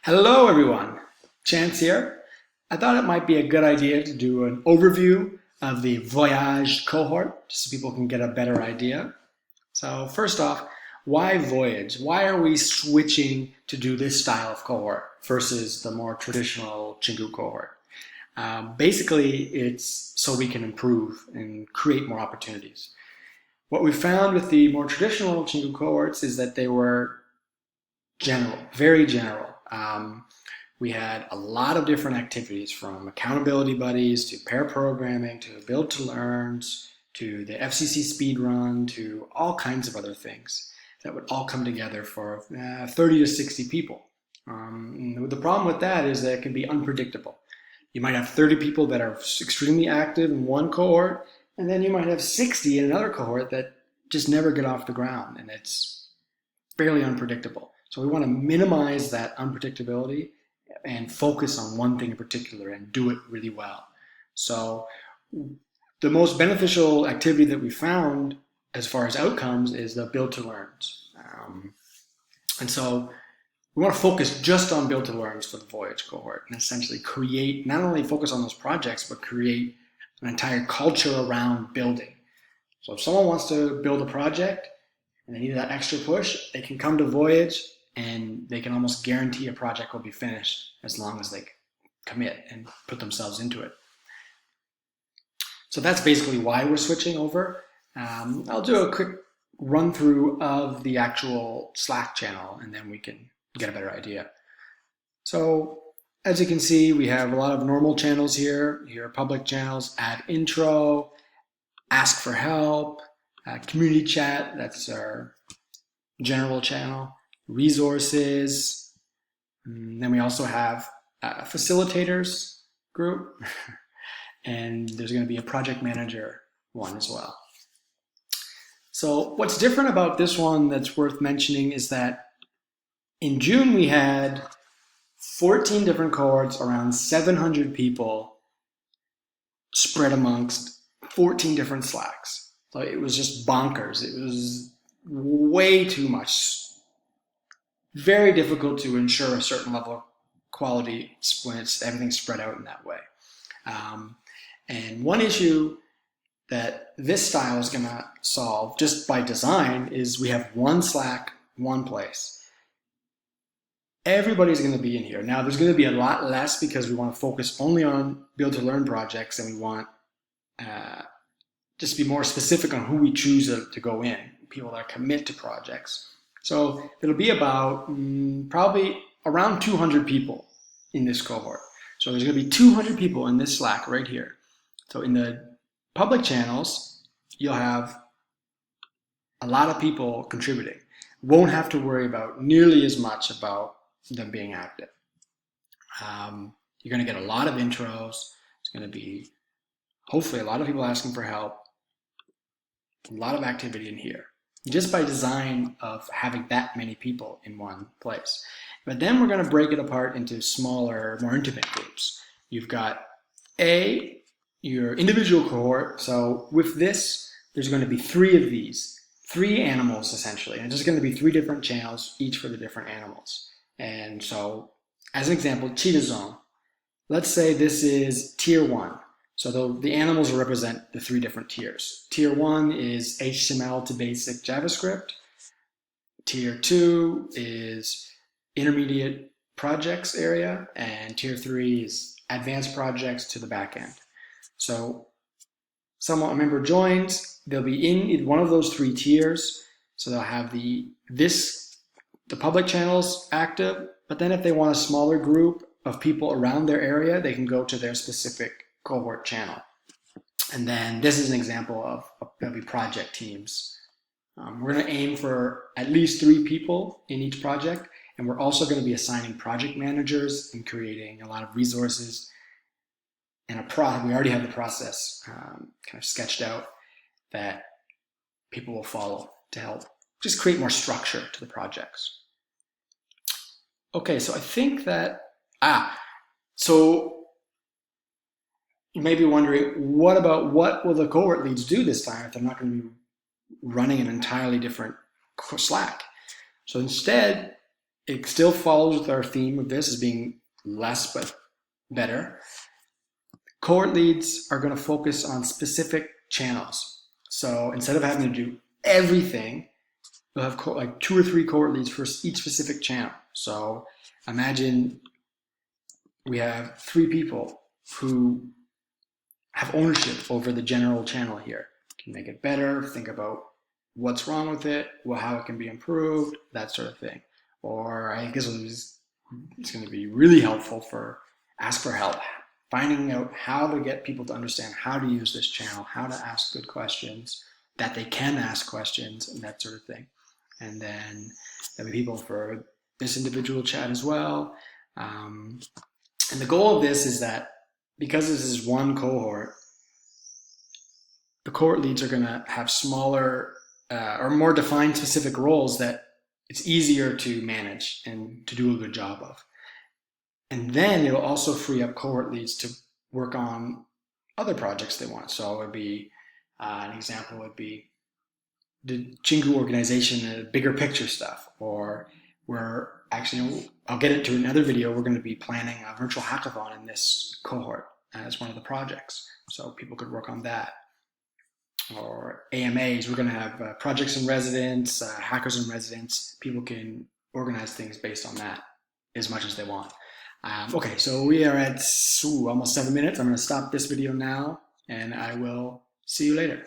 Hello everyone, Chance here. I thought it might be a good idea to do an overview of the Voyage cohort just so people can get a better idea. So first off, why Voyage? Why are we switching to do this style of cohort versus the more traditional Chingu cohort? Basically, it's so we can improve and create more opportunities. What we found with the more traditional Chingu cohorts is that they were general, very general. We had a lot of different activities from accountability buddies to pair programming to build to learns to the FCC speed run to all kinds of other things that would all come together for 30 to 60 people. The problem with that is that it can be unpredictable. You might have 30 people that are extremely active in one cohort, and then you might have 60 in another cohort that just never get off the ground, and it's fairly unpredictable. So we want to minimize that unpredictability and focus on one thing in particular and do it really well. So the most beneficial activity that we found as far as outcomes is the build to learns. And so we want to focus just on build to learns for the Voyage cohort and essentially create, not only focus on those projects, but create an entire culture around building. So if someone wants to build a project and they need that extra push, they can come to Voyage and they can almost guarantee a project will be finished as long as they commit and put themselves into it. So that's basically why we're switching over. I'll do a quick run through of the actual Slack channel and then we can get a better idea. So as you can see, we have a lot of normal channels here. Here are public channels, add intro, ask for help, community chat, that's our general channel, resources. And then we also have a facilitators group, and there's going to be a project manager one as well. So what's different about this one that's worth mentioning is that in June we had 14 different cohorts, around 700 people spread amongst 14 different Slacks. So it was just bonkers. It was way too much. Very difficult to ensure a certain level of quality when everything's spread out in that way. And one issue that this style is going to solve just by design is we have one Slack, one place. Everybody's going to be in here. Now there's going to be a lot less because we want to focus only on build to learn projects, and we want just be more specific on who we choose to go in, people that commit to projects. So it'll be about probably around 200 people in this cohort. So there's going to be 200 people in this Slack right here. So in the public channels, you'll have a lot of people contributing. Won't have to worry about nearly as much about them being active. You're going to get a lot of intros. It's going to be hopefully a lot of people asking for help. A lot of activity in here, just by design of having that many people in one place. But then we're going to break it apart into smaller, more intimate groups. You've got your individual cohort. So with this, there's going to be 3 of these, 3 animals essentially. And it's just going to be 3 different channels, each for the different animals. And so as an example, cheetah zone. Let's say this is tier 1. So the animals will represent the 3 different tiers. Tier 1 is HTML to basic JavaScript. Tier 2 is intermediate projects area. And tier 3 is advanced projects to the back end. So a member joins, they'll be in one of those 3 tiers. So they'll have the public channels active, but then if they want a smaller group of people around their area, they can go to their specific cohort channel. And then this is an example of there'll be project teams. We're going to aim for at least 3 people in each project, and we're also going to be assigning project managers and creating a lot of resources and we already have the process kind of sketched out that people will follow to help just create more structure to the projects. Okay, so I think that, so you may be wondering, what will the cohort leads do this time if they're not going to be running an entirely different Slack? So instead, it still follows with our theme of this as being less but better. Cohort leads are going to focus on specific channels. So instead of having to do everything, you'll have like 2 or 3 cohort leads for each specific channel. So imagine we have 3 people who have ownership over the general channel here. Can make it better, think about what's wrong with it, how it can be improved, that sort of thing. Or I think this is going to be really helpful for ask for help, finding out how to get people to understand how to use this channel, how to ask good questions, that they can ask questions, and that sort of thing. And then there'll be people for this individual chat as well. And the goal of this is that because this is one cohort, the cohort leads are going to have smaller or more defined specific roles that it's easier to manage and to do a good job of. And then it'll also free up cohort leads to work on other projects they want. So it would be, an example would be the Chingu organization, bigger picture stuff, or we're actually, I'll get into another video, we're going to be planning a virtual hackathon in this cohort as one of the projects. So people could work on that. Or AMAs, we're going to have projects in residence, hackers in residence. People can organize things based on that as much as they want. Okay, so we are at almost 7 minutes. I'm going to stop this video now, and I will see you later.